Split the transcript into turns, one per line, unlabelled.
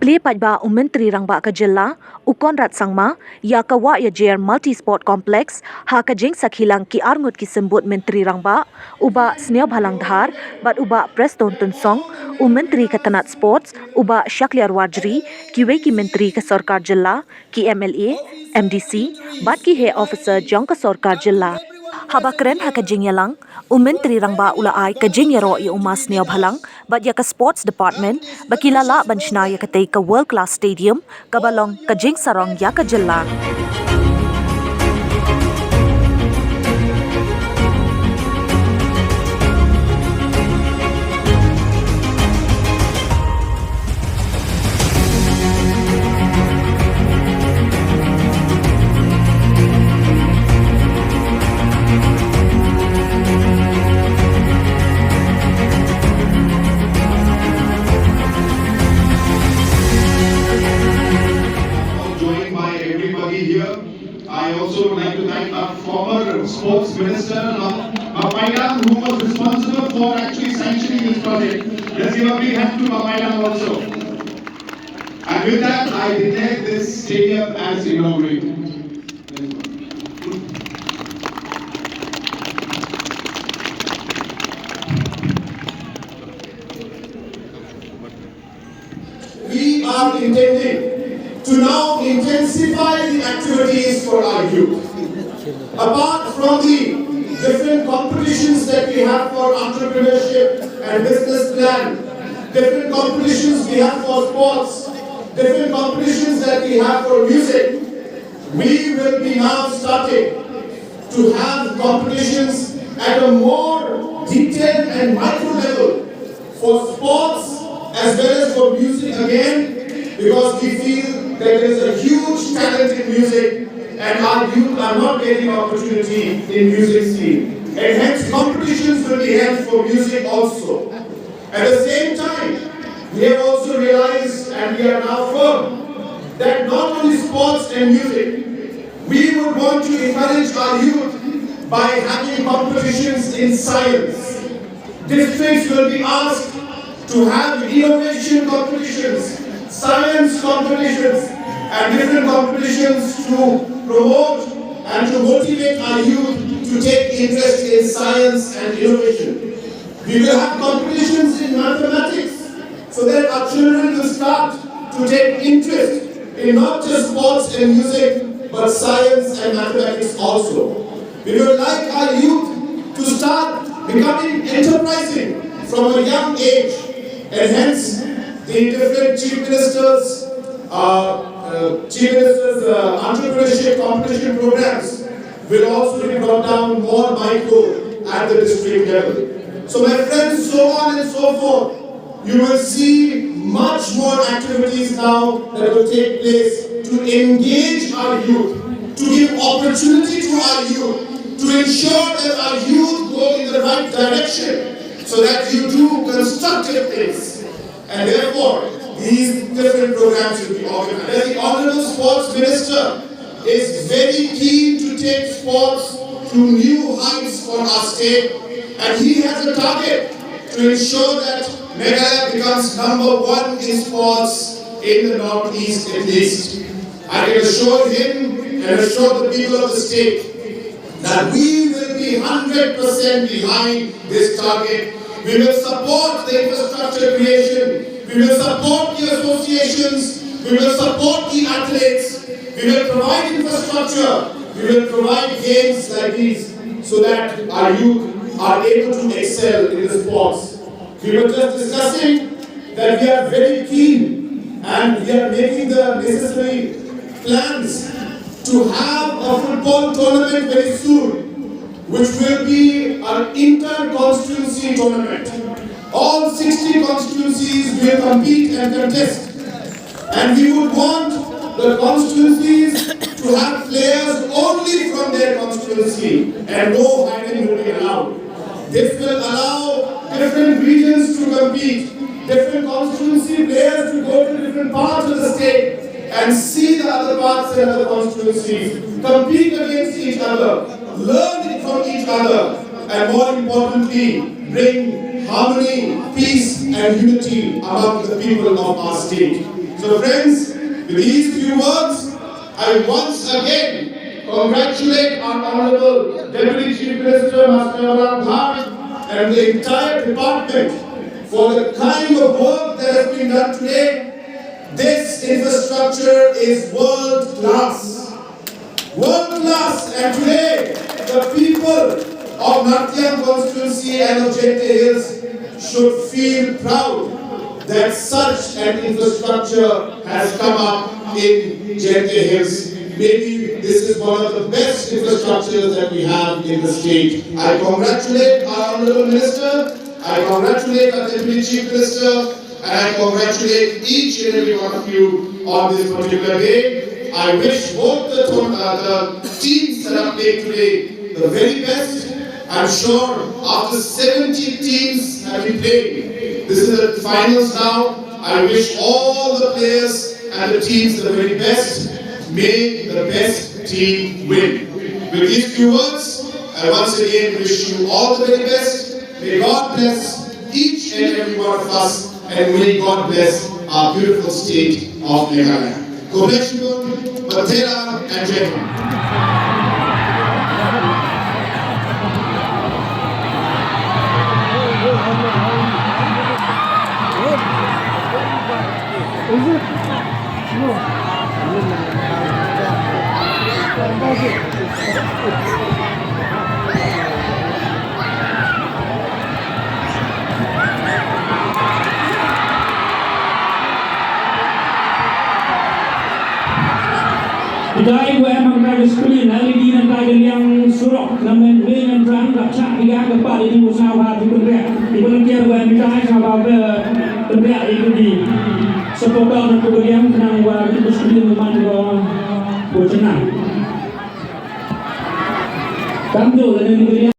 Plie paidbah myntri rangbah jylla, Conrad Sangma, ya Wahiajer multi-sport complex, ha jingsarong lang ki arngut ki symbud myntri rangbah, Bah Sngiawbhalang Dhar, Bah Prestone tynsong, myntri tnad sports, Bah Shakliar Warjri, kiwei ki myntri ke sorkar jylla, ki MLA, MDC, ki head officer jong ke sorkar jylla. Haba kren ha jingialang, myntri rangbah ulai jingïaroh i Bah Sngiawbhalang, ya ke sports department, bakilala ban Shna ya katei ke world class stadium, kabalong jingsarong ya ke jylla.
Everybody here. I also would like to thank our former sports minister, Meghalaya, who was responsible for actually sanctioning this project. Let's give a big hand to Meghalaya also. And with that, I declare this stadium as inaugurated. We are intending to now intensify the activities for our youth. Apart from the different competitions that we have for entrepreneurship and business plan, different competitions we have for sports, different competitions that we have for music, we will be now starting to have competitions at a more detailed and micro level for sports as well as for music again, because we feel that there is a huge talent in music and our youth are not getting opportunity in music scene. And hence competitions will be held for music also. At the same time, we have also realized, and we are now firm, that not only sports and music, we would want to encourage our youth by having competitions in science. Districts will be asked to have innovation competitions, science competitions, and different competitions to promote and to motivate our youth to take interest in science and innovation. We will have competitions in mathematics so that our children will start to take interest in not just sports and music but science and mathematics also. We would like our youth to start becoming enterprising from a young age, and hence the different chief ministers' entrepreneurship competition programs will also be brought down more micro at the district level. So my friends, so on and so forth, you will see much more activities now that will take place to engage our youth, to give opportunity to our youth, to ensure that our youth go in the right direction so that you do constructive things. And therefore, these different programs will be organized. And the Honorable Sports Minister is very keen to take sports to new heights for our state, and he has a target to ensure that Meghalaya becomes #1 in sports in the Northeast at least. I can assure him and assure the people of the state that we will be 100% behind this target. We will support the infrastructure creation. We will support the associations. We will support the athletes. We will provide infrastructure. We will provide games like these so that our youth are able to excel in the sports. We were just discussing that we are very keen and we are making the necessary plans to have a football tournament very soon, which will be an inter-constituency tournament. All 60 constituencies will compete and contest. And we would want the constituencies to have players only from their constituency and no hiding will be allowed. This will allow different regions to compete, different constituency players to go to different parts of the state and see the other parts and other constituencies, compete against each other, learn from each other, and more importantly, bring harmony, peace and unity among the people of our state. So friends, with these few words, I once again congratulate our Honorable Deputy Chief Minister, Bah Sngiawbhalang Dhar, and the entire department for the kind of work that has been done today. This infrastructure is world class. World class, and today the people of Natyam constituency and of Jette Hills should feel proud that such an infrastructure has come up in Jette Hills. Maybe this is one of the best infrastructures that we have in the state. I congratulate our Honourable Minister, I congratulate our Deputy Chief Minister, and I congratulate each and every one of you on this particular day. I wish both the teams that are playing today the very best. I'm sure after 70 teams have been playing, this is the finals now. I wish all the players and the teams the very best. May the best team win. With these few words, I once again wish you all the very best. May God bless each and every one of us, and may God bless our beautiful state of Meghalaya. God bless you, Matera and Jing.
Today we have a screen LED and title yang surok namun dengan rang raksa tiga kepada di usaha di Korea. Di volunteer we minta sama Korea itu di sepotong kemudian kenang wa di screen memang bocana. Kamu dengan